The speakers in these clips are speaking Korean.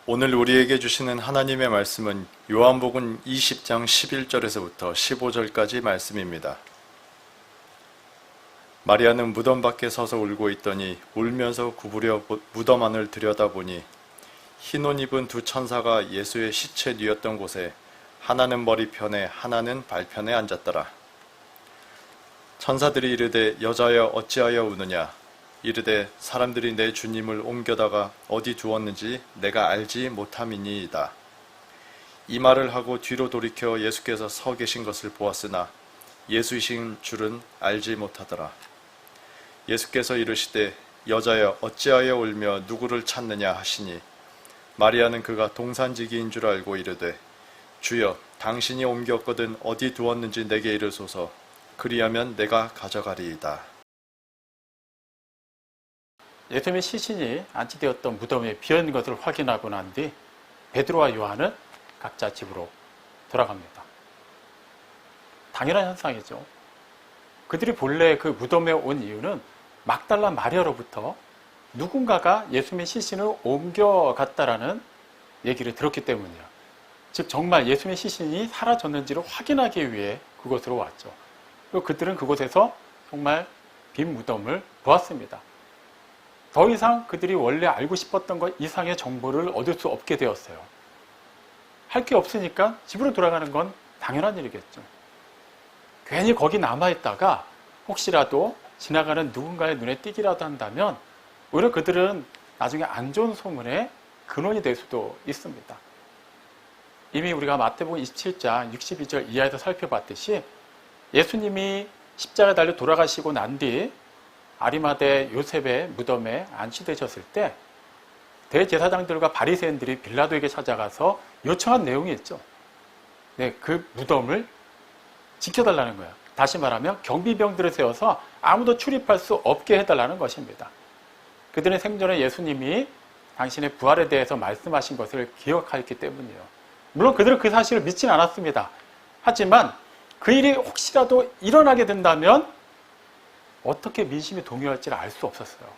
오늘 우리에게 주시는 하나님의 말씀은 요한복음 20장 11절에서부터 15절까지 말씀입니다. 마리아는 무덤 밖에 서서 울고 있더니 울면서 구부려 무덤 안을 들여다보니 흰 옷 입은 두 천사가 예수의 시체 뉘었던 곳에 하나는 머리편에 하나는 발편에 앉았더라. 천사들이 이르되 여자여 어찌하여 우느냐? 이르되 사람들이 내 주님을 옮겨다가 어디 두었는지 내가 알지 못함이니이다. 이 말을 하고 뒤로 돌이켜 예수께서 서 계신 것을 보았으나 예수이신 줄은 알지 못하더라. 예수께서 이르시되 여자여 어찌하여 울며 누구를 찾느냐 하시니 마리아는 그가 동산지기인 줄 알고 이르되 주여 당신이 옮겼거든 어디 두었는지 내게 이르소서. 그리하면 내가 가져가리이다. 예수님의 시신이 안치되었던 무덤에 비어있는 것을 확인하고 난 뒤 베드로와 요한은 각자 집으로 돌아갑니다. 당연한 현상이죠. 그들이 본래 그 무덤에 온 이유는 막달라 마리아로부터 누군가가 예수님의 시신을 옮겨갔다라는 얘기를 들었기 때문이에요. 즉 정말 예수님의 시신이 사라졌는지를 확인하기 위해 그곳으로 왔죠. 그리고 그들은 그곳에서 정말 빈 무덤을 보았습니다. 더 이상 그들이 원래 알고 싶었던 것 이상의 정보를 얻을 수 없게 되었어요. 할 게 없으니까 집으로 돌아가는 건 당연한 일이겠죠. 괜히 거기 남아있다가 혹시라도 지나가는 누군가의 눈에 띄기라도 한다면 오히려 그들은 나중에 안 좋은 소문의 근원이 될 수도 있습니다. 이미 우리가 마태복음 27장 62절 이하에서 살펴봤듯이 예수님이 십자가에 달려 돌아가시고 난 뒤 아리마대 요셉의 무덤에 안치되셨을 때 대제사장들과 바리새인들이 빌라도에게 찾아가서 요청한 내용이 있죠. 네, 그 무덤을 지켜달라는 거예요. 다시 말하면 경비병들을 세워서 아무도 출입할 수 없게 해달라는 것입니다. 그들은 생전에 예수님이 당신의 부활에 대해서 말씀하신 것을 기억하였기 때문이에요. 물론 그들은 그 사실을 믿지는 않았습니다. 하지만 그 일이 혹시라도 일어나게 된다면 어떻게 민심이 동요할지를 알 수 없었어요.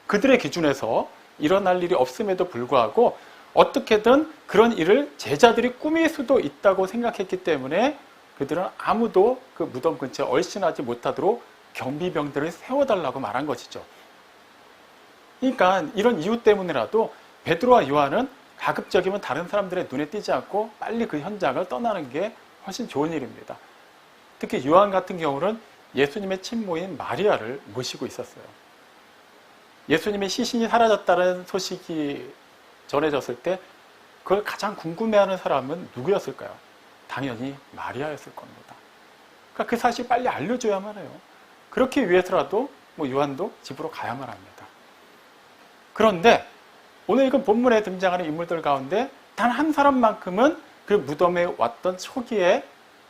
그들의 기준에서 일어날 일이 없음에도 불구하고 어떻게든 그런 일을 제자들이 꾸밀 수도 있다고 생각했기 때문에 그들은 아무도 그 무덤 근처에 얼씬하지 못하도록 경비병들을 세워달라고 말한 것이죠. 그러니까 이런 이유 때문이라도 베드로와 요한은 가급적이면 다른 사람들의 눈에 띄지 않고 빨리 그 현장을 떠나는 게 훨씬 좋은 일입니다. 특히 요한 같은 경우는 예수님의 친모인 마리아를 모시고 있었어요. 예수님의 시신이 사라졌다는 소식이 전해졌을 때 그걸 가장 궁금해하는 사람은 누구였을까요? 당연히 마리아였을 겁니다. 그러니까 그 사실 빨리 알려줘야만 해요. 그렇게 위해서라도 요한도 집으로 가야만 합니다. 그런데 오늘 이건 본문에 등장하는 인물들 가운데 단 한 사람만큼은 그 무덤에 왔던 초기에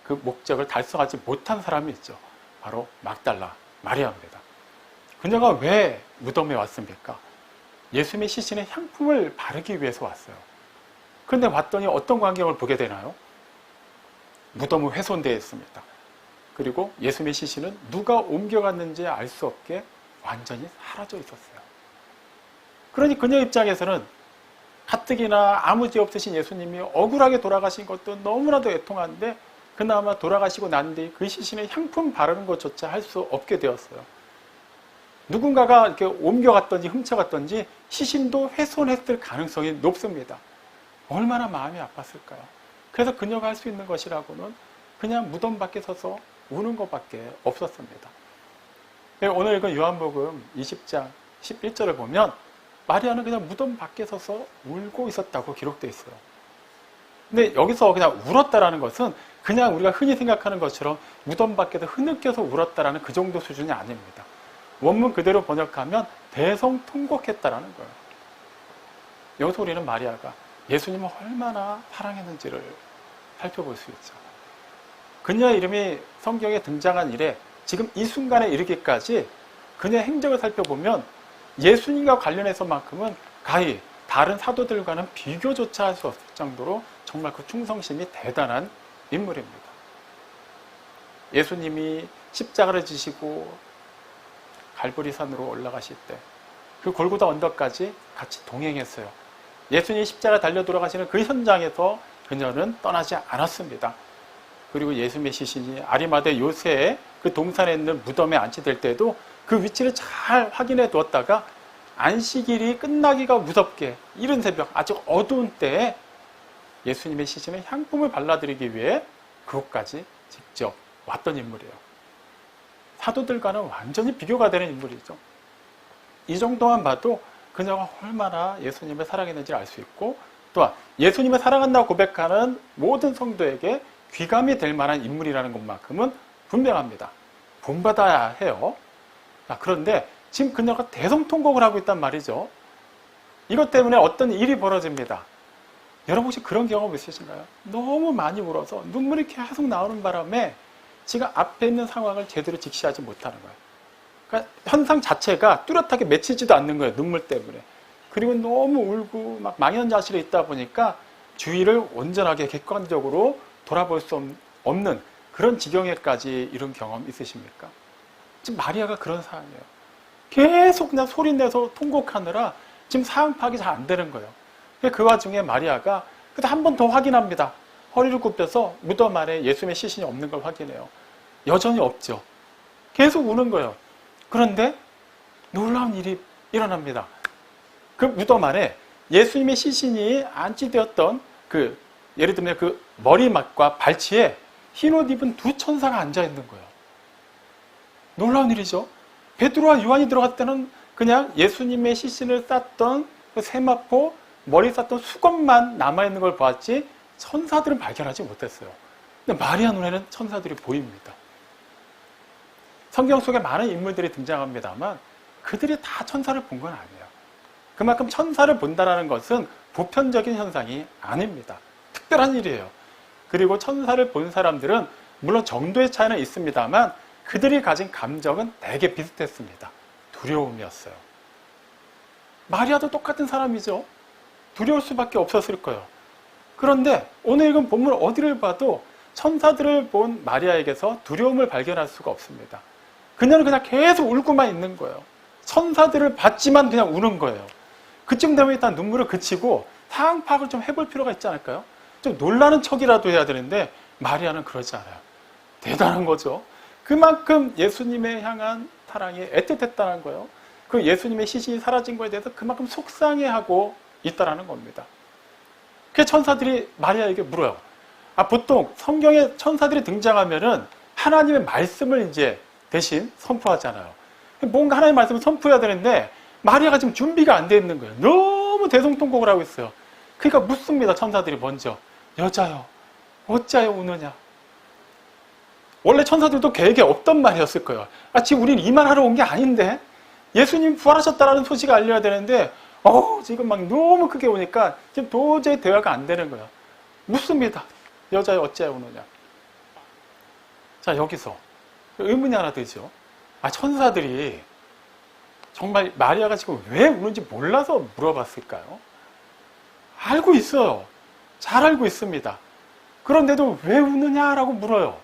그 목적을 달성하지 못한 사람이 있죠. 바로 막달라 마리아입니다. 그녀가 왜 무덤에 왔습니까? 예수님의 시신에 향품을 바르기 위해서 왔어요. 그런데 왔더니 어떤 광경을 보게 되나요? 무덤은 훼손되어 있습니다. 그리고 예수님의 시신은 누가 옮겨갔는지 알 수 없게 완전히 사라져 있었어요. 그러니 그녀 입장에서는 가뜩이나 아무 죄 없으신 예수님이 억울하게 돌아가신 것도 너무나도 애통한데 그나마 돌아가시고 난 뒤 그 시신에 향품 바르는 것조차 할 수 없게 되었어요. 누군가가 이렇게 옮겨갔던지 훔쳐갔던지 시신도 훼손했을 가능성이 높습니다. 얼마나 마음이 아팠을까요? 그래서 그녀가 할 수 있는 것이라고는 그냥 무덤 밖에 서서 우는 것밖에 없었습니다. 오늘 읽은 요한복음 20장 11절을 보면 마리아는 그냥 무덤 밖에 서서 울고 있었다고 기록되어 있어요. 근데 여기서 그냥 울었다라는 것은 그냥 우리가 흔히 생각하는 것처럼 무덤 밖에서 흐느껴서 울었다라는 그 정도 수준이 아닙니다. 원문 그대로 번역하면 대성통곡했다라는 거예요. 여기서 우리는 마리아가 예수님을 얼마나 사랑했는지를 살펴볼 수 있죠. 그녀의 이름이 성경에 등장한 이래 지금 이 순간에 이르기까지 그녀의 행적을 살펴보면 예수님과 관련해서만큼은 가히 다른 사도들과는 비교조차 할 수 없을 정도로 정말 그 충성심이 대단한 인물입니다. 예수님이 십자가를 지시고 갈보리산으로 올라가실 때 그 골고다 언덕까지 같이 동행했어요. 예수님이 십자가 달려 돌아가시는 그 현장에서 그녀는 떠나지 않았습니다. 그리고 예수님의 시신이 아리마대 요새의 그 동산에 있는 무덤에 안치될 때도 그 위치를 잘 확인해 두었다가 안식일이 끝나기가 무섭게 이른 새벽 아주 어두운 때에 예수님의 시신에 향품을 발라드리기 위해 그곳까지 직접 왔던 인물이에요. 사도들과는 완전히 비교가 되는 인물이죠. 이 정도만 봐도 그녀가 얼마나 예수님을 사랑했는지 알 수 있고, 또한 예수님을 사랑한다고 고백하는 모든 성도에게 귀감이 될 만한 인물이라는 것만큼은 분명합니다. 본받아야 해요. 그런데 지금 그녀가 대성통곡을 하고 있단 말이죠. 이것 때문에 어떤 일이 벌어집니다. 여러분 혹시 그런 경험 있으신가요? 너무 많이 울어서 눈물이 계속 나오는 바람에 지가 앞에 있는 상황을 제대로 직시하지 못하는 거예요. 그러니까 현상 자체가 뚜렷하게 맺히지도 않는 거예요. 눈물 때문에. 그리고 너무 울고 막 망연자실에 있다 보니까 주위를 온전하게 객관적으로 돌아볼 수 없는 그런 지경에까지 이런 경험 있으십니까? 지금 마리아가 그런 상황이에요. 계속 그냥 소리내서 통곡하느라 지금 상황 파악이 잘 안 되는 거예요. 그 와중에 마리아가 한 번 더 확인합니다. 허리를 굽혀서 무덤 안에 예수님의 시신이 없는 걸 확인해요. 여전히 없죠. 계속 우는 거예요. 그런데 놀라운 일이 일어납니다. 그 무덤 안에 예수님의 시신이 안치되었던 예를 들면 그 머리맡과 발치에 흰옷 입은 두 천사가 앉아 있는 거예요. 놀라운 일이죠. 베드로와 요한이 들어갔을 때는 그냥 예수님의 시신을 쌌던 그 세마포, 머리 쌌던 수건만 남아있는 걸 보았지 천사들은 발견하지 못했어요. 근데 마리아 눈에는 천사들이 보입니다. 성경 속에 많은 인물들이 등장합니다만 그들이 다 천사를 본 건 아니에요. 그만큼 천사를 본다는 것은 보편적인 현상이 아닙니다. 특별한 일이에요. 그리고 천사를 본 사람들은 물론 정도의 차이는 있습니다만 그들이 가진 감정은 되게 비슷했습니다. 두려움이었어요. 마리아도 똑같은 사람이죠. 두려울 수밖에 없었을 거예요. 그런데 오늘 읽은 본문 어디를 봐도 천사들을 본 마리아에게서 두려움을 발견할 수가 없습니다. 그녀는 그냥 계속 울고만 있는 거예요. 천사들을 봤지만 그냥 우는 거예요. 그쯤 되면 일단 눈물을 그치고 상황 파악을 좀 해볼 필요가 있지 않을까요? 좀 놀라는 척이라도 해야 되는데 마리아는 그러지 않아요. 대단한 거죠. 그만큼 예수님에 향한 사랑이 애틋했다는 거예요. 그 예수님의 시신이 사라진 거에 대해서 그만큼 속상해하고 있다는 겁니다. 그 천사들이 마리아에게 물어요. 보통 성경에 천사들이 등장하면은 하나님의 말씀을 이제 대신 선포하잖아요. 뭔가 하나님의 말씀을 선포해야 되는데 마리아가 지금 준비가 안 돼 있는 거예요. 너무 대성통곡을 하고 있어요. 그러니까 묻습니다. 천사들이 먼저. 여자여, 어찌하여 우느냐? 원래 천사들도 계획에 없던 말이었을 거예요. 지금 우린 이 말 하러 온 게 아닌데 예수님 부활하셨다라는 소식을 알려야 되는데 지금 막 너무 크게 오니까 지금 도저히 대화가 안 되는 거예요. 묻습니다. 여자여, 어찌하여 우느냐? 자, 여기서 의문이 하나 들죠. 천사들이 정말 마리아가 지금 왜 우는지 몰라서 물어봤을까요? 알고 있어요. 잘 알고 있습니다. 그런데도 왜 우느냐라고 물어요.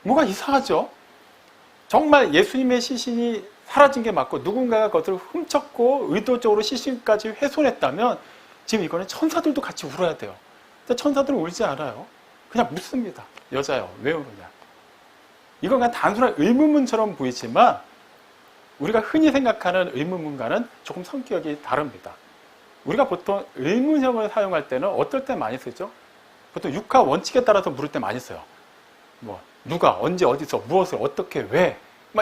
뭐가 이상하죠? 정말 예수님의 시신이 사라진 게 맞고 누군가가 그것을 훔쳤고 의도적으로 시신까지 훼손했다면 지금 이거는 천사들도 같이 울어야 돼요. 근데 천사들은 울지 않아요. 그냥 묻습니다. 여자여, 왜 우느냐? 이건 그냥 단순한 의문문처럼 보이지만 우리가 흔히 생각하는 의문문과는 조금 성격이 다릅니다. 우리가 보통 의문형을 사용할 때는 어떨 때 많이 쓰죠? 보통 육하 원칙에 따라서 물을 때 많이 써요. 누가, 언제, 어디서, 무엇을, 어떻게, 왜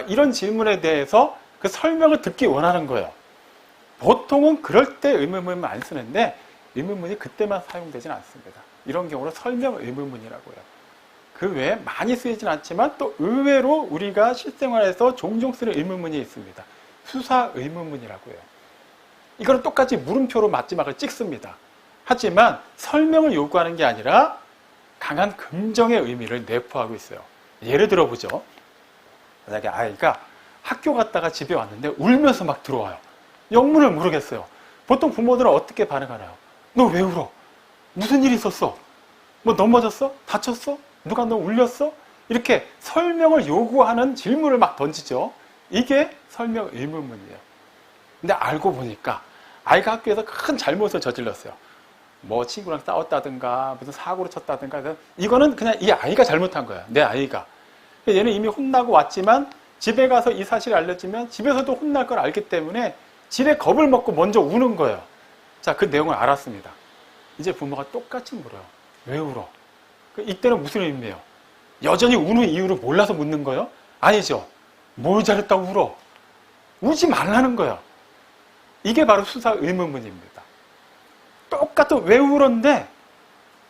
이런 질문에 대해서 그 설명을 듣기 원하는 거예요. 보통은 그럴 때 의문문을 안 쓰는데 의문문이 그때만 사용되지는 않습니다. 이런 경우는 설명 의문문이라고 해요. 그 외에 많이 쓰이진 않지만 또 의외로 우리가 실생활에서 종종 쓰는 의문문이 있습니다. 수사 의문문이라고 해요. 이거는 똑같이 물음표로 마지막을 찍습니다. 하지만 설명을 요구하는 게 아니라 강한 긍정의 의미를 내포하고 있어요. 예를 들어보죠. 만약에 아이가 학교 갔다가 집에 왔는데 울면서 막 들어와요. 영문을 모르겠어요. 보통 부모들은 어떻게 반응하나요? 너 왜 울어? 무슨 일이 있었어? 넘어졌어? 다쳤어? 누가 너 울렸어? 이렇게 설명을 요구하는 질문을 막 던지죠. 이게 설명 의문문이에요. 근데 알고 보니까 아이가 학교에서 큰 잘못을 저질렀어요. 뭐 친구랑 싸웠다든가 무슨 사고를 쳤다든가. 이거는 그냥 이 아이가 잘못한 거야. 내 아이가. 얘는 이미 혼나고 왔지만 집에 가서 이 사실을 알려주면 집에서도 혼날 걸 알기 때문에 지레 겁을 먹고 먼저 우는 거예요. 자, 그 내용을 알았습니다. 이제 부모가 똑같이 물어요. 왜 울어? 이때는 무슨 의미예요? 여전히 우는 이유를 몰라서 묻는 거예요? 아니죠. 뭘 잘했다고 울어? 우지 말라는 거예요. 이게 바로 수사 의문문입니다. 똑같은 왜 울었는데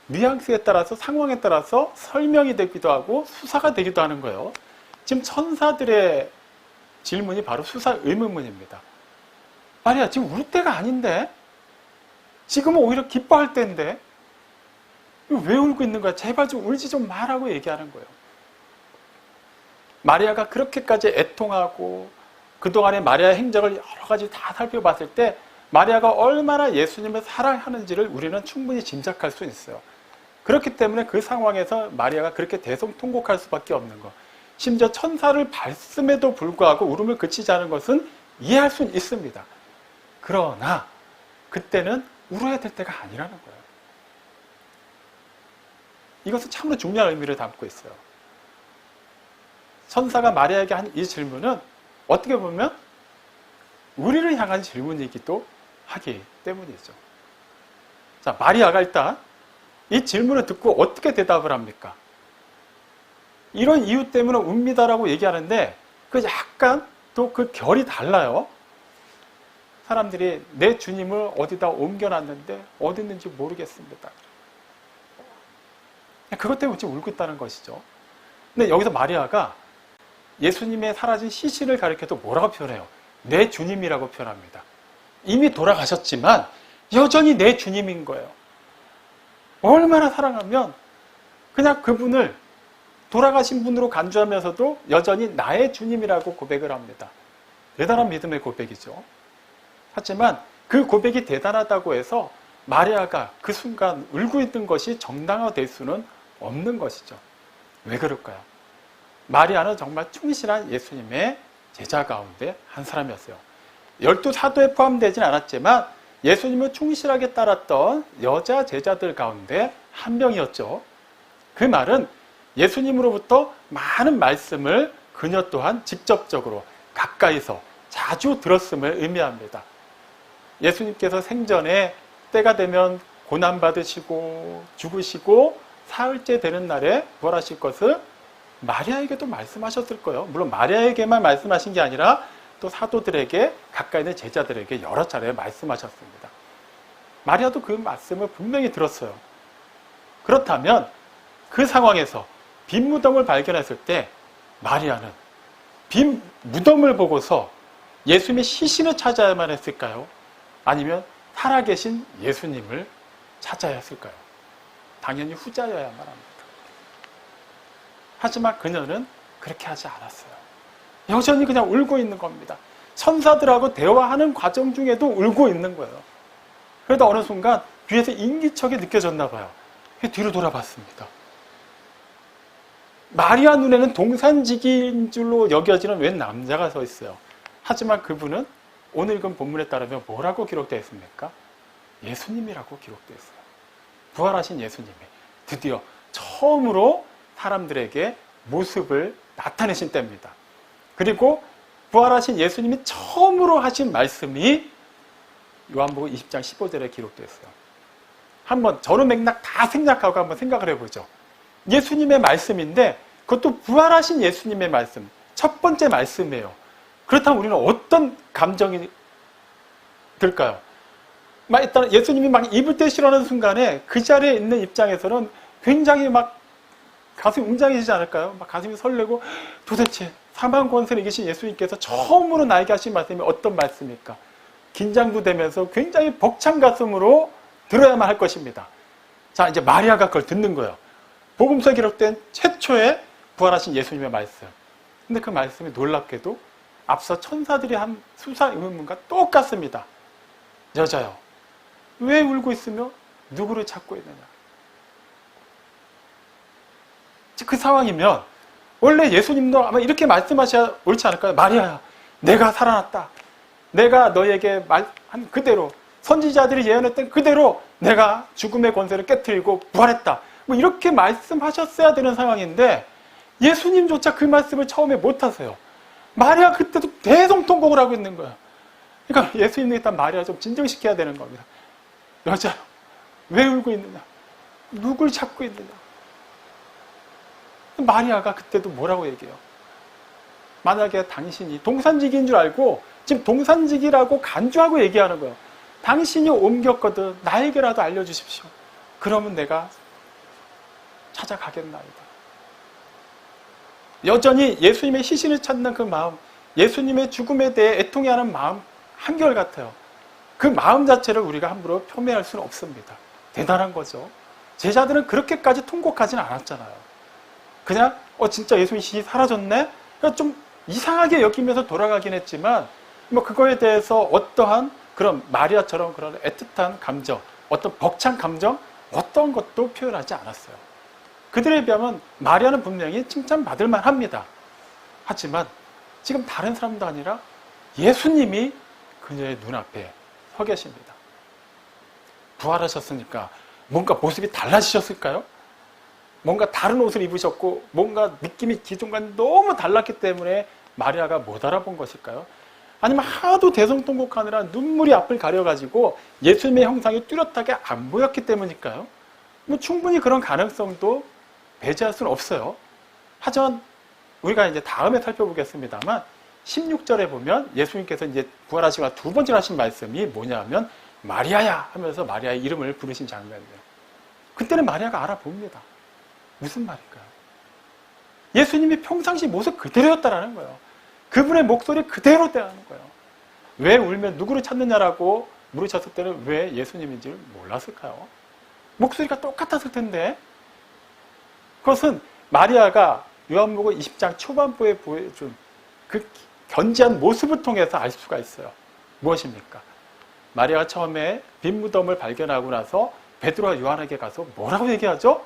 뉘앙스에 따라서 상황에 따라서 설명이 되기도 하고 수사가 되기도 하는 거예요. 지금 천사들의 질문이 바로 수사 의문문입니다. 말이야, 지금 울 때가 아닌데? 지금은 오히려 기뻐할 때인데? 왜 울고 있는 거야? 제발 좀 울지 좀 말라고 얘기하는 거예요. 마리아가 그렇게까지 애통하고 그동안의 마리아의 행적을 여러 가지 다 살펴봤을 때 마리아가 얼마나 예수님을 사랑하는지를 우리는 충분히 짐작할 수 있어요. 그렇기 때문에 그 상황에서 마리아가 그렇게 대성통곡할 수밖에 없는 거. 심지어 천사를 밟음에도 불구하고 울음을 그치지 않은 것은 이해할 수 있습니다. 그러나 그때는 울어야 될 때가 아니라는 거예요. 이것은 참으로 중요한 의미를 담고 있어요. 천사가 마리아에게 한 이 질문은 어떻게 보면 우리를 향한 질문이기도 하기 때문이죠. 자, 마리아가 일단 이 질문을 듣고 어떻게 대답을 합니까? 이런 이유 때문에 웁니다라고 얘기하는데 그 약간 또 그 결이 달라요. 사람들이 내 주님을 어디다 옮겨놨는데 어디 있는지 모르겠습니다. 그것 때문에 지금 울고 있다는 것이죠. 근데 여기서 마리아가 예수님의 사라진 시신을 가리켜도 뭐라고 표현해요? 내 주님이라고 표현합니다. 이미 돌아가셨지만 여전히 내 주님인 거예요. 얼마나 사랑하면 그냥 그분을 돌아가신 분으로 간주하면서도 여전히 나의 주님이라고 고백을 합니다. 대단한 믿음의 고백이죠. 하지만 그 고백이 대단하다고 해서 마리아가 그 순간 울고 있는 것이 정당화될 수는 없는 것이죠. 왜 그럴까요? 마리아는 정말 충실한 예수님의 제자 가운데 한 사람이었어요. 12사도에 포함되진 않았지만 예수님을 충실하게 따랐던 여자 제자들 가운데 한 명이었죠. 그 말은 예수님으로부터 많은 말씀을 그녀 또한 직접적으로 가까이서 자주 들었음을 의미합니다. 예수님께서 생전에 때가 되면 고난받으시고 죽으시고 사흘째 되는 날에 부활하실 것을 마리아에게도 말씀하셨을 거예요. 물론 마리아에게만 말씀하신 게 아니라 또 사도들에게 가까이 있는 제자들에게 여러 차례 말씀하셨습니다. 마리아도 그 말씀을 분명히 들었어요. 그렇다면 그 상황에서 빈 무덤을 발견했을 때 마리아는 빈 무덤을 보고서 예수님의 시신을 찾아야만 했을까요? 아니면 살아계신 예수님을 찾아야 했을까요? 당연히 후자여야만 합니다. 하지만 그녀는 그렇게 하지 않았어요. 여전히 그냥 울고 있는 겁니다. 천사들하고 대화하는 과정 중에도 울고 있는 거예요. 그러다 어느 순간 뒤에서 인기척이 느껴졌나 봐요. 뒤로 돌아봤습니다. 마리아 눈에는 동산지기인 줄로 여겨지는 웬 남자가 서 있어요. 하지만 그분은 오늘 읽은 본문에 따르면 뭐라고 기록되어 있습니까? 예수님이라고 기록되어 있어요. 부활하신 예수님이 드디어 처음으로 사람들에게 모습을 나타내신 때입니다. 그리고 부활하신 예수님이 처음으로 하신 말씀이 요한복음 20장 15절에 기록되어 있어요. 한번 전후 맥락 다 생략하고 한번 생각을 해보죠. 예수님의 말씀인데 그것도 부활하신 예수님의 말씀, 첫 번째 말씀이에요. 그렇다면 우리는 어떤 감정이 들까요? 일단 예수님이 막 입을 때 싫어하는 순간에 그 자리에 있는 입장에서는 굉장히 막 가슴이 웅장해지지 않을까요? 막 가슴이 설레고 도대체 사망 권세를 이기신 예수님께서 처음으로 나에게 하신 말씀이 어떤 말씀입니까? 긴장도 되면서 굉장히 벅찬 가슴으로 들어야만 할 것입니다. 자, 이제 마리아가 그걸 듣는 거예요. 복음서에 기록된 최초의 부활하신 예수님의 말씀. 근데 그 말씀이 놀랍게도 앞서 천사들이 한 수사 의문문과 똑같습니다. 여자여, 왜 울고 있으며 누구를 찾고 있느냐? 그 상황이면 원래 예수님도 아마 이렇게 말씀하셔야 옳지 않을까요? 마리아야, 내가 살아났다. 내가 너에게 말한 그대로 선지자들이 예언했던 그대로 내가 죽음의 권세를 깨트리고 부활했다. 뭐 이렇게 말씀하셨어야 되는 상황인데 예수님조차 그 말씀을 처음에 못하세요. 마리아 그때도 대성통곡을 하고 있는 거예요. 그러니까 예수님이 일단 마리아 좀 진정시켜야 되는 겁니다. 여자, 왜 울고 있느냐? 누굴 찾고 있느냐? 마리아가 그때도 뭐라고 얘기해요? 만약에 당신이 동산직인 줄 알고 지금 동산직이라고 간주하고 얘기하는 거예요. 당신이 옮겼거든 나에게라도 알려주십시오. 그러면 내가 찾아가겠나이다. 여전히 예수님의 시신을 찾는 그 마음, 예수님의 죽음에 대해 애통해하는 마음 한결같아요. 그 마음 자체를 우리가 함부로 표명할 수는 없습니다. 대단한 거죠. 제자들은 그렇게까지 통곡하진 않았잖아요. 그냥 진짜 예수님 시신이 사라졌네? 좀 이상하게 여기면서 돌아가긴 했지만 뭐 그거에 대해서 어떠한 그런 마리아처럼 그런 애틋한 감정, 어떤 벅찬 감정, 어떤 것도 표현하지 않았어요. 그들에 비하면 마리아는 분명히 칭찬받을 만합니다. 하지만 지금 다른 사람도 아니라 예수님이 그녀의 눈앞에 서 계십니다. 부활하셨으니까 뭔가 모습이 달라지셨을까요? 뭔가 다른 옷을 입으셨고 뭔가 느낌이 기존과는 너무 달랐기 때문에 마리아가 못 알아본 것일까요? 아니면 하도 대성통곡하느라 눈물이 앞을 가려가지고 예수님의 형상이 뚜렷하게 안 보였기 때문일까요? 뭐 충분히 그런 가능성도 배제할 수는 없어요. 하지만 우리가 이제 다음에 살펴보겠습니다만 16절에 보면 예수님께서 이제 부활하시고 두 번째 하신 말씀이 뭐냐면 마리아야 하면서 마리아의 이름을 부르신 장면이에요. 그때는 마리아가 알아봅니다. 무슨 말일까요? 예수님이 평상시 모습 그대로였다라는 거예요. 그분의 목소리 그대로 대하는 거예요. 왜 울면 누구를 찾느냐라고 물으셨을 때는 왜 예수님인지를 몰랐을까요? 목소리가 똑같았을 텐데 그것은 마리아가 요한복음 20장 초반부에 보여준 그 견지한 모습을 통해서 알 수가 있어요. 무엇입니까? 마리아가 처음에 빈 무덤을 발견하고 나서 베드로와 요한에게 가서 뭐라고 얘기하죠?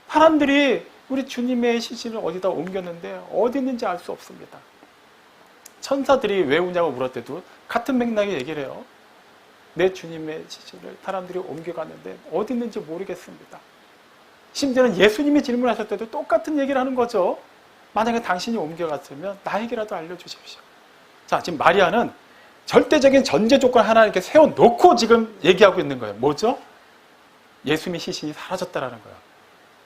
사람들이 우리 주님의 시신을 어디다 옮겼는데 어디 있는지 알 수 없습니다. 천사들이 왜 우냐고 물었대도 같은 맥락의 얘기를 해요. 내 주님의 시신을 사람들이 옮겨갔는데 어디 있는지 모르겠습니다. 심지어는 예수님이 질문하셨을 때도 똑같은 얘기를 하는 거죠. 만약에 당신이 옮겨갔으면 나에게라도 알려주십시오. 자, 지금 마리아는 절대적인 전제 조건 하나 이렇게 세워놓고 지금 얘기하고 있는 거예요. 뭐죠? 예수님의 시신이 사라졌다라는 거예요.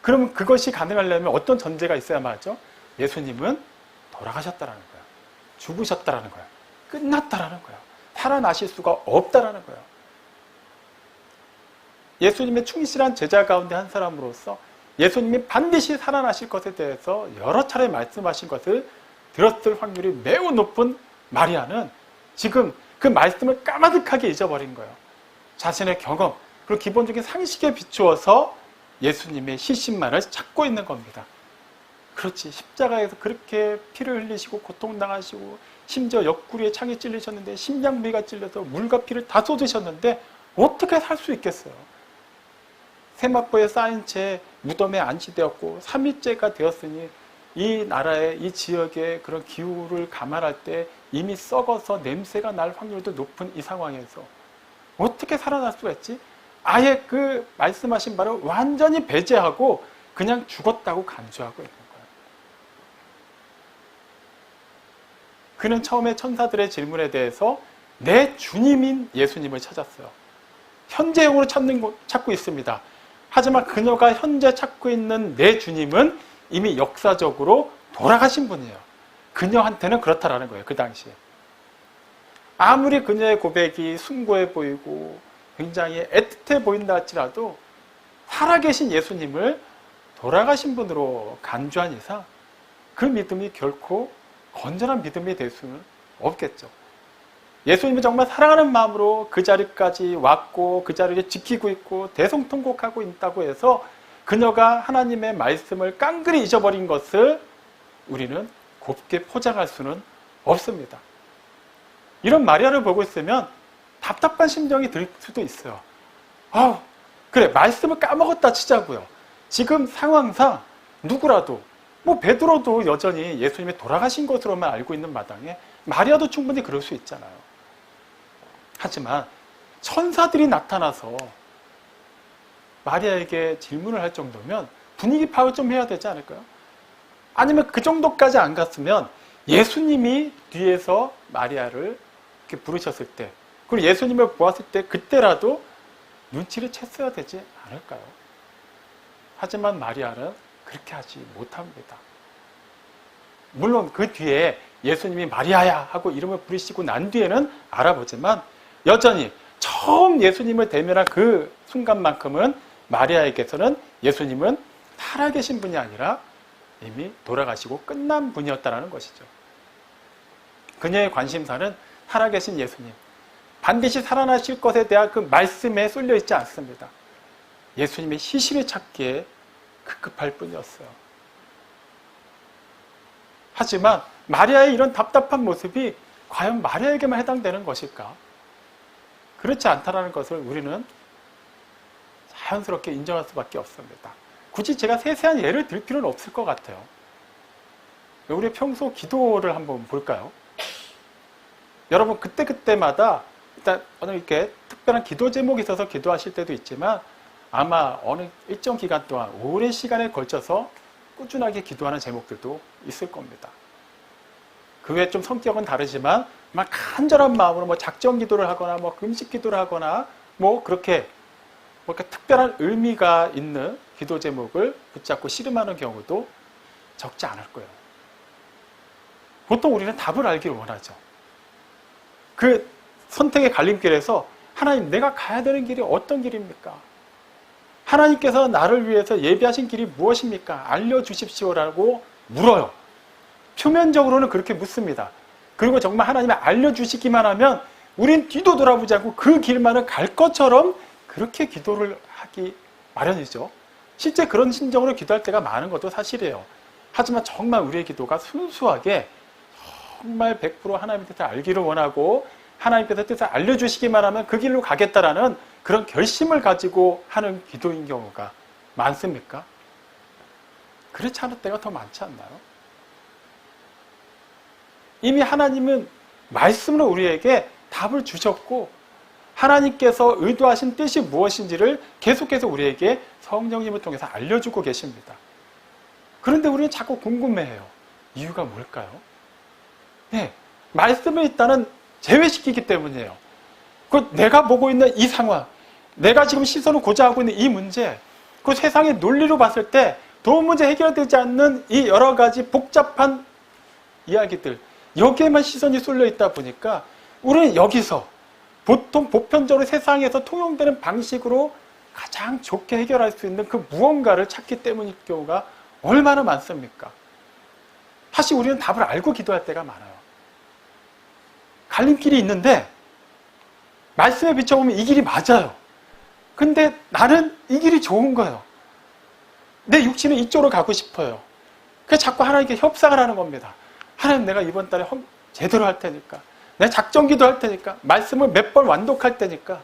그러면 그것이 가능하려면 어떤 전제가 있어야 말죠? 예수님은 돌아가셨다라는 거예요. 죽으셨다라는 거예요. 끝났다라는 거예요. 살아나실 수가 없다라는 거예요. 예수님의 충실한 제자 가운데 한 사람으로서 예수님이 반드시 살아나실 것에 대해서 여러 차례 말씀하신 것을 들었을 확률이 매우 높은 마리아는 지금 그 말씀을 까마득하게 잊어버린 거예요. 자신의 경험, 그리고 기본적인 상식에 비추어서 예수님의 시신만을 찾고 있는 겁니다. 그렇지, 십자가에서 그렇게 피를 흘리시고 고통당하시고 심지어 옆구리에 창이 찔리셨는데 심장부위가 찔려서 물과 피를 다 쏟으셨는데 어떻게 살 수 있겠어요? 세마포에 쌓인 채 무덤에 안치되었고 3일째가 되었으니 이 나라의 이 지역의 그런 기후를 감안할 때 이미 썩어서 냄새가 날 확률도 높은 이 상황에서 어떻게 살아날 수가 있지? 아예 그 말씀하신 바를 완전히 배제하고 그냥 죽었다고 간주하고 있는 거예요. 그는 처음에 천사들의 질문에 대해서 내 주님인 예수님을 찾았어요. 현재형으로 찾고 있습니다. 하지만 그녀가 현재 찾고 있는 내 주님은 이미 역사적으로 돌아가신 분이에요. 그녀한테는 그렇다라는 거예요. 그 당시에. 아무리 그녀의 고백이 숭고해 보이고 굉장히 애틋해 보인다 할지라도 살아계신 예수님을 돌아가신 분으로 간주한 이상 그 믿음이 결코 건전한 믿음이 될 수는 없겠죠. 예수님이 정말 사랑하는 마음으로 그 자리까지 왔고 그 자리를 지키고 있고 대성통곡하고 있다고 해서 그녀가 하나님의 말씀을 깡그리 잊어버린 것을 우리는 곱게 포장할 수는 없습니다. 이런 마리아를 보고 있으면 답답한 심정이 들 수도 있어요. 그래, 말씀을 까먹었다 치자고요. 지금 상황상 누구라도, 뭐 베드로도 여전히 예수님이 돌아가신 것으로만 알고 있는 마당에 마리아도 충분히 그럴 수 있잖아요. 하지만 천사들이 나타나서 마리아에게 질문을 할 정도면 분위기 파악 좀 해야 되지 않을까요? 아니면 그 정도까지 안 갔으면 예수님이 뒤에서 마리아를 이렇게 부르셨을 때, 그리고 예수님을 보았을 때 그때라도 눈치를 챘어야 되지 않을까요? 하지만 마리아는 그렇게 하지 못합니다. 물론 그 뒤에 예수님이 마리아야 하고 이름을 부르시고 난 뒤에는 알아보지만 여전히 처음 예수님을 대면한 그 순간만큼은 마리아에게서는 예수님은 살아계신 분이 아니라 이미 돌아가시고 끝난 분이었다는 것이죠. 그녀의 관심사는 살아계신 예수님, 반드시 살아나실 것에 대한 그 말씀에 쏠려 있지 않습니다. 예수님의 시신을 찾기에 급급할 뿐이었어요. 하지만 마리아의 이런 답답한 모습이 과연 마리아에게만 해당되는 것일까? 그렇지 않다는 것을 우리는 자연스럽게 인정할 수밖에 없습니다. 굳이 제가 세세한 예를 들 필요는 없을 것 같아요. 우리 평소 기도를 한번 볼까요? 여러분 그때마다 일단 어느 이렇게 특별한 기도 제목이 있어서 기도하실 때도 있지만 아마 어느 일정 기간 동안 오랜 시간에 걸쳐서 꾸준하게 기도하는 제목들도 있을 겁니다. 그 외에 좀 성격은 다르지만 막 간절한 마음으로 뭐 작정 기도를 하거나 뭐 금식 기도를 하거나 뭐 그렇게 특별한 의미가 있는 기도 제목을 붙잡고 씨름하는 경우도 적지 않을 거예요. 보통 우리는 답을 알기를 원하죠. 그 선택의 갈림길에서 하나님, 내가 가야 되는 길이 어떤 길입니까? 하나님께서 나를 위해서 예비하신 길이 무엇입니까? 알려주십시오라고 물어요. 표면적으로는 그렇게 묻습니다. 그리고 정말 하나님이 알려주시기만 하면 우린 뒤도 돌아보지 않고 그 길만을 갈 것처럼 그렇게 기도를 하기 마련이죠. 실제 그런 심정으로 기도할 때가 많은 것도 사실이에요. 하지만 정말 우리의 기도가 순수하게 정말 100% 하나님의 뜻을 알기를 원하고 하나님께서 뜻을 알려주시기만 하면 그 길로 가겠다라는 그런 결심을 가지고 하는 기도인 경우가 많습니까? 그렇지 않을 때가 더 많지 않나요? 이미 하나님은 말씀으로 우리에게 답을 주셨고 하나님께서 의도하신 뜻이 무엇인지를 계속해서 우리에게 성령님을 통해서 알려주고 계십니다. 그런데 우리는 자꾸 궁금해해요. 이유가 뭘까요? 네, 말씀을 일단은 제외시키기 때문이에요. 그 내가 보고 있는 이 상황, 내가 지금 시선을 고자하고 있는 이 문제, 그 세상의 논리로 봤을 때 도무지 해결되지 않는 이 여러 가지 복잡한 이야기들, 여기에만 시선이 쏠려 있다 보니까 우리는 여기서 보통 보편적으로 세상에서 통용되는 방식으로 가장 좋게 해결할 수 있는 그 무언가를 찾기 때문일 경우가 얼마나 많습니까? 사실 우리는 답을 알고 기도할 때가 많아요. 갈림길이 있는데 말씀에 비춰보면 이 길이 맞아요. 근데 나는 이 길이 좋은 거예요. 내 육신은 이쪽으로 가고 싶어요. 그래서 자꾸 하나님께 협상을 하는 겁니다. 하나님, 내가 이번 달에 제대로 할 테니까, 내가 작정기도 할 테니까, 말씀을 몇 번 완독할 테니까.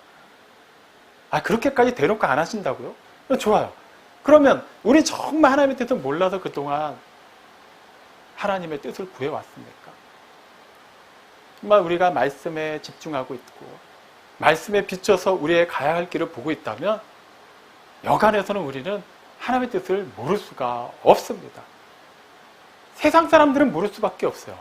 그렇게까지 대놓고 안 하신다고요? 좋아요. 그러면 우리 정말 하나님의 뜻을 몰라서 그동안 하나님의 뜻을 구해왔습니까? 정말 우리가 말씀에 집중하고 있고 말씀에 비춰서 우리의 가야 할 길을 보고 있다면 여간에서는 우리는 하나님의 뜻을 모를 수가 없습니다. 세상 사람들은 모를 수밖에 없어요.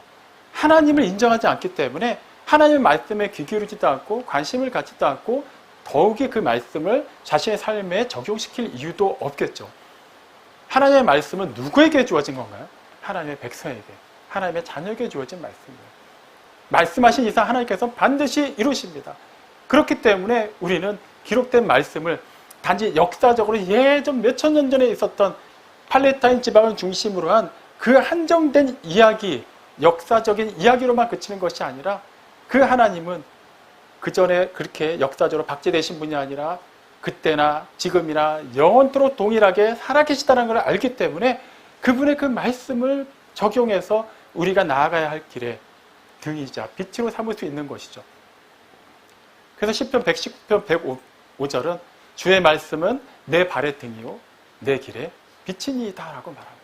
하나님을 인정하지 않기 때문에 하나님의 말씀에 귀 기울이지도 않고 관심을 갖지도 않고 더욱이 그 말씀을 자신의 삶에 적용시킬 이유도 없겠죠. 하나님의 말씀은 누구에게 주어진 건가요? 하나님의 백성에게, 하나님의 자녀에게 주어진 말씀이에요. 말씀하신 이상 하나님께서 반드시 이루십니다. 그렇기 때문에 우리는 기록된 말씀을 단지 역사적으로 예전 몇천 년 전에 있었던 팔레스타인 지방을 중심으로 한 그 한정된 이야기, 역사적인 이야기로만 그치는 것이 아니라 그 하나님은 그 전에 그렇게 역사적으로 박제되신 분이 아니라 그때나 지금이나 영원토록 동일하게 살아계시다는 걸 알기 때문에 그분의 그 말씀을 적용해서 우리가 나아가야 할 길에 등이자 빛으로 삼을 수 있는 것이죠. 그래서 시편 119편 105절은 주의 말씀은 내 발의 등이요 내 길에 빛이니이다 라고 말합니다.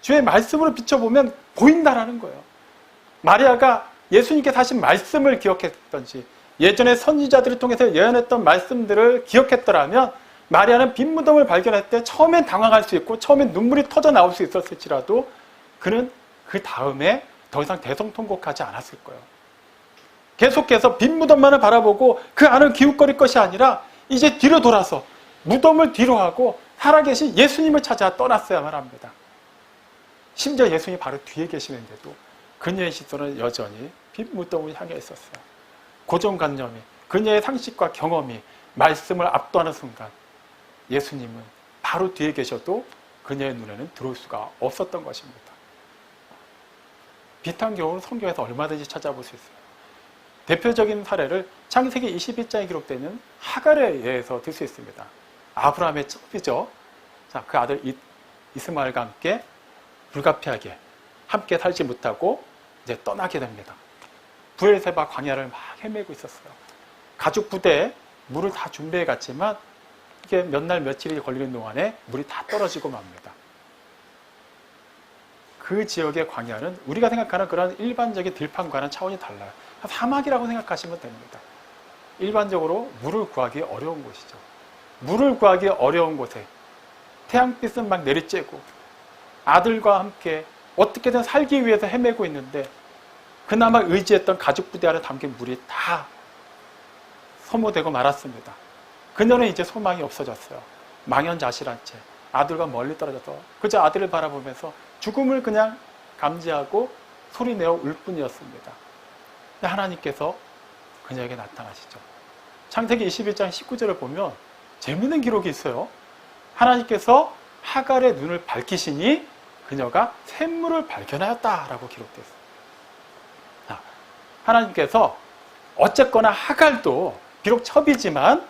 주의 말씀으로 비춰보면 보인다라는 거예요. 마리아가 예수님께서 하신 말씀을 기억했던지 예전에 선지자들을 통해서 예언했던 말씀들을 기억했더라면 마리아는 빈 무덤을 발견할 때 처음엔 당황할 수 있고 처음엔 눈물이 터져 나올 수 있었을지라도 그는 그 다음에 더 이상 대성통곡하지 않았을 거예요. 계속해서 빈 무덤만을 바라보고 그 안을 기웃거릴 것이 아니라 이제 뒤로 돌아서 무덤을 뒤로 하고 살아계신 예수님을 찾아 떠났어야만 합니다. 심지어 예수님이 바로 뒤에 계시는데도 그녀의 시선은 여전히 빈 무덤을 향해 있었어요. 고정관념이, 그녀의 상식과 경험이 말씀을 압도하는 순간 예수님은 바로 뒤에 계셔도 그녀의 눈에는 들어올 수가 없었던 것입니다. 비슷한 경우는 성경에서 얼마든지 찾아볼 수 있어요. 대표적인 사례를 창세기 21장에 기록되어 있는 하갈에 의해서 들 수 있습니다. 아브라함의 첩이죠. 자, 그 아들 이스마엘과 함께 불가피하게 함께 살지 못하고 이제 떠나게 됩니다. 부엘세바 광야를 막 헤매고 있었어요. 가죽 부대에 물을 다 준비해 갔지만 이게 몇 날 며칠이 걸리는 동안에 물이 다 떨어지고 맙니다. 그 지역의 광야는 우리가 생각하는 그런 일반적인 들판과는 차원이 달라요. 사막이라고 생각하시면 됩니다. 일반적으로 물을 구하기 어려운 곳이죠. 물을 구하기 어려운 곳에 태양빛은 막 내리쬐고 아들과 함께 어떻게든 살기 위해서 헤매고 있는데 그나마 의지했던 가죽 부대 안에 담긴 물이 다 소모되고 말았습니다. 그녀는 이제 소망이 없어졌어요. 망연자실한 채 아들과 멀리 떨어져서 그저 아들을 바라보면서 죽음을 그냥 감지하고 소리내어 울 뿐이었습니다. 하나님께서 그녀에게 나타나시죠. 창세기 21장 19절을 보면 재미있는 기록이 있어요. 하나님께서 하갈의 눈을 밝히시니 그녀가 샘물을 발견하였다라고 기록되어 있어요. 하나님께서 어쨌거나 하갈도 비록 첩이지만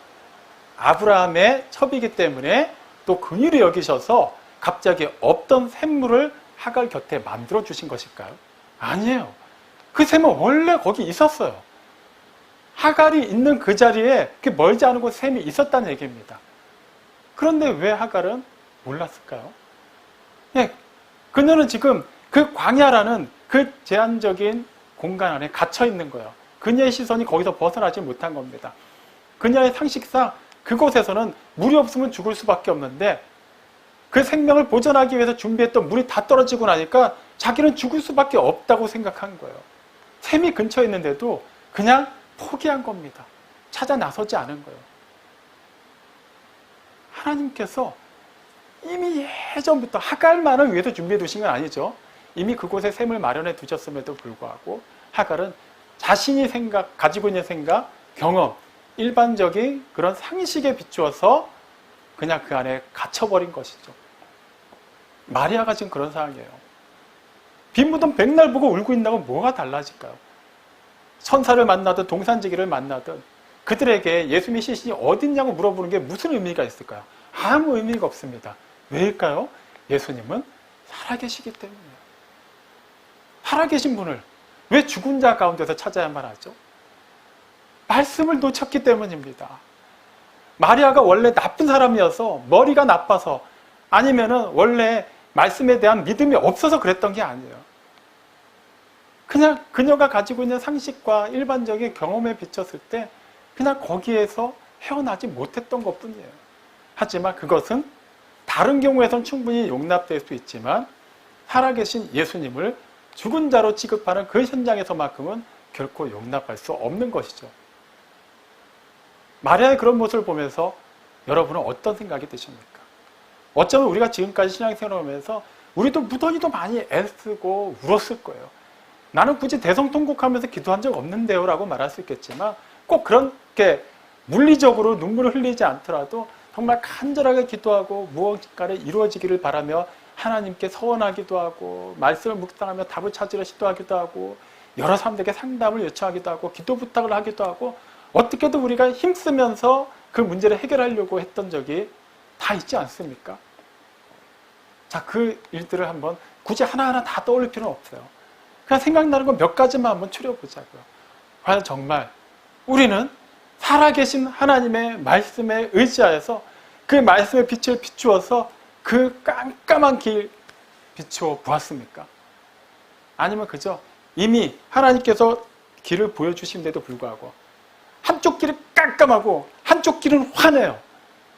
아브라함의 첩이기 때문에 또 긍휼히 여기셔서 갑자기 없던 샘물을 하갈 곁에 만들어 주신 것일까요? 아니에요. 그 샘은 원래 거기 있었어요. 하갈이 있는 그 자리에 멀지 않은 곳에 샘이 있었다는 얘기입니다. 그런데 왜 하갈은 몰랐을까요? 네, 그녀는 지금 그 광야라는 그 제한적인 공간 안에 갇혀 있는 거예요. 그녀의 시선이 거기서 벗어나지 못한 겁니다. 그녀의 상식상 그곳에서는 물이 없으면 죽을 수밖에 없는데 그 생명을 보존하기 위해서 준비했던 물이 다 떨어지고 나니까 자기는 죽을 수밖에 없다고 생각한 거예요. 샘이 근처에 있는데도 그냥 포기한 겁니다. 찾아 나서지 않은 거예요. 하나님께서 이미 예전부터 하갈만을 위해서 준비해 두신 건 아니죠. 이미 그곳에 샘을 마련해 두셨음에도 불구하고 하갈은 자신이 가지고 있는 생각, 경험, 일반적인 그런 상식에 비추어서 그냥 그 안에 갇혀버린 것이죠. 마리아가 지금 그런 상황이에요. 빈 무덤 백날 보고 울고 있다고 뭐가 달라질까요? 천사를 만나든 동산지기를 만나든 그들에게 예수님의 시신이 어딨냐고 물어보는 게 무슨 의미가 있을까요? 아무 의미가 없습니다. 왜일까요? 예수님은 살아계시기 때문이에요. 살아계신 분을 왜 죽은 자 가운데서 찾아야만 하죠? 말씀을 놓쳤기 때문입니다. 마리아가 원래 나쁜 사람이어서 머리가 나빠서 아니면은 원래 말씀에 대한 믿음이 없어서 그랬던 게 아니에요. 그냥 그녀가 가지고 있는 상식과 일반적인 경험에 비쳤을 때 그냥 거기에서 헤어나지 못했던 것뿐이에요. 하지만 그것은 다른 경우에선 충분히 용납될 수 있지만 살아계신 예수님을 죽은 자로 취급하는 그 현장에서만큼은 결코 용납할 수 없는 것이죠. 마리아의 그런 모습을 보면서 여러분은 어떤 생각이 드십니까? 어쩌면 우리가 지금까지 신앙생활을 하면서 우리도 무던히도 많이 애쓰고 울었을 거예요. 나는 굳이 대성통곡하면서 기도한 적 없는데요 라고 말할 수 있겠지만 꼭 그렇게 물리적으로 눈물을 흘리지 않더라도 정말 간절하게 기도하고 무언가를 이루어지기를 바라며 하나님께 서원하기도 하고 말씀을 묵상하며 답을 찾으려 시도하기도 하고 여러 사람들에게 상담을 요청하기도 하고 기도 부탁을 하기도 하고 어떻게든 우리가 힘쓰면서 그 문제를 해결하려고 했던 적이 다 있지 않습니까? 자, 그 일들을 한번 굳이 하나하나 다 떠올릴 필요는 없어요. 그냥 생각나는 거 몇 가지만 한번 추려보자고요. 과연 정말 우리는 살아계신 하나님의 말씀에 의지하여서 그 말씀의 빛을 비추어서 그 깜깜한 길 비추어 보았습니까? 아니면 그저 이미 하나님께서 길을 보여주심에도 불구하고 한쪽 길은 깜깜하고 한쪽 길은 환해요.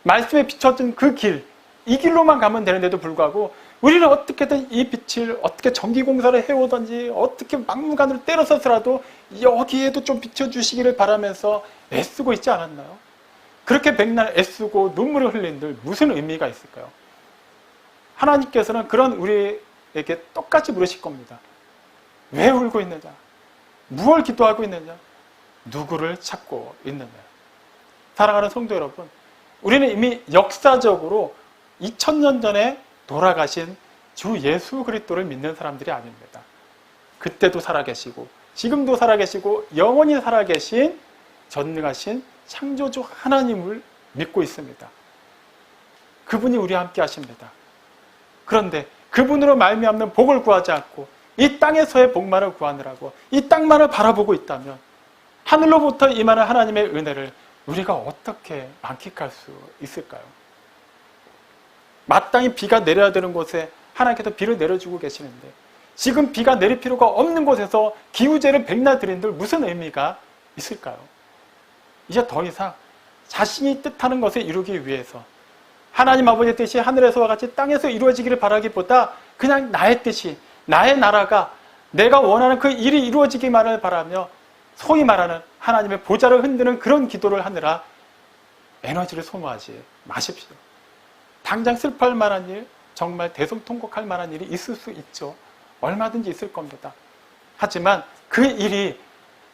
말씀에 비춰진 그 길, 이 길로만 가면 되는데도 불구하고 우리는 어떻게든 이 빛을 어떻게 전기공사를 해오든지 어떻게 막무가내로 때려서서라도 여기에도 좀 비춰주시기를 바라면서 애쓰고 있지 않았나요? 그렇게 백날 애쓰고 눈물을 흘린들 무슨 의미가 있을까요? 하나님께서는 그런 우리에게 똑같이 물으실 겁니다. 왜 울고 있느냐? 무엇을 기도하고 있느냐? 누구를 찾고 있느냐? 사랑하는 성도 여러분, 우리는 이미 역사적으로 2000년 전에 돌아가신 주 예수 그리스도를 믿는 사람들이 아닙니다. 그때도 살아계시고 지금도 살아계시고 영원히 살아계신 전능하신 창조주 하나님을 믿고 있습니다. 그분이 우리와 함께 하십니다. 그런데 그분으로 말미암는 복을 구하지 않고 이 땅에서의 복만을 구하느라고 이 땅만을 바라보고 있다면 하늘로부터 임하는 하나님의 은혜를 우리가 어떻게 만끽할 수 있을까요? 마땅히 비가 내려야 되는 곳에 하나님께서 비를 내려주고 계시는데 지금 비가 내릴 필요가 없는 곳에서 기후제를 백날 드린들 무슨 의미가 있을까요? 이제 더 이상 자신이 뜻하는 것을 이루기 위해서 하나님 아버지의 뜻이 하늘에서와 같이 땅에서 이루어지기를 바라기보다 그냥 나의 뜻이, 나의 나라가 내가 원하는 그 일이 이루어지기만을 바라며 소위 말하는 하나님의 보좌를 흔드는 그런 기도를 하느라 에너지를 소모하지 마십시오. 당장 슬퍼할 만한 일, 정말 대성통곡할 만한 일이 있을 수 있죠. 얼마든지 있을 겁니다. 하지만 그 일이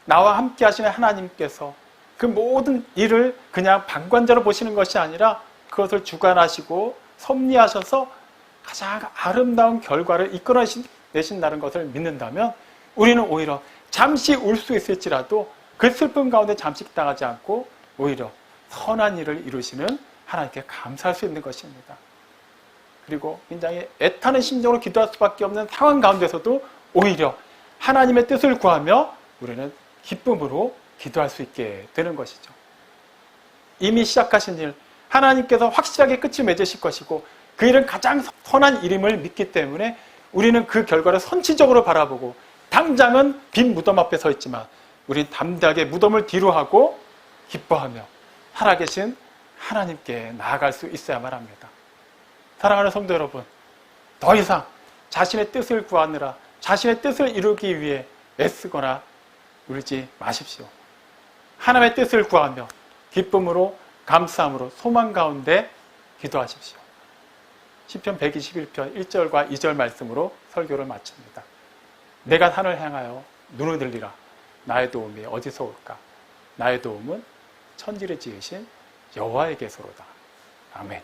나와 함께 하시는 하나님께서 그 모든 일을 그냥 방관자로 보시는 것이 아니라 그것을 주관하시고 섭리하셔서 가장 아름다운 결과를 이끌어내신다는 것을 믿는다면 우리는 오히려 잠시 울 수 있을지라도 그 슬픔 가운데 잠식당하지 않고 오히려 선한 일을 이루시는 하나님께 감사할 수 있는 것입니다. 그리고 굉장히 애타는 심정으로 기도할 수밖에 없는 상황 가운데서도 오히려 하나님의 뜻을 구하며 우리는 기쁨으로 기도할 수 있게 되는 것이죠. 이미 시작하신 일, 하나님께서 확실하게 끝을 맺으실 것이고 그 일은 가장 선한 일임을 믿기 때문에 우리는 그 결과를 선취적으로 바라보고 당장은 빈 무덤 앞에 서 있지만 우리는 담대하게 무덤을 뒤로 하고 기뻐하며 살아계신 하나님께 나아갈 수 있어야만 합니다. 사랑하는 성도 여러분, 더 이상 자신의 뜻을 구하느라 자신의 뜻을 이루기 위해 애쓰거나 울지 마십시오. 하나님의 뜻을 구하며 기쁨으로 감사함으로 소망 가운데 기도하십시오. 시편 121편 1절과 2절 말씀으로 설교를 마칩니다. 내가 산을 향하여 눈을 들리라. 나의 도움이 어디서 올까? 나의 도움은 천지를 지으신 여호와에게서로다. 아멘.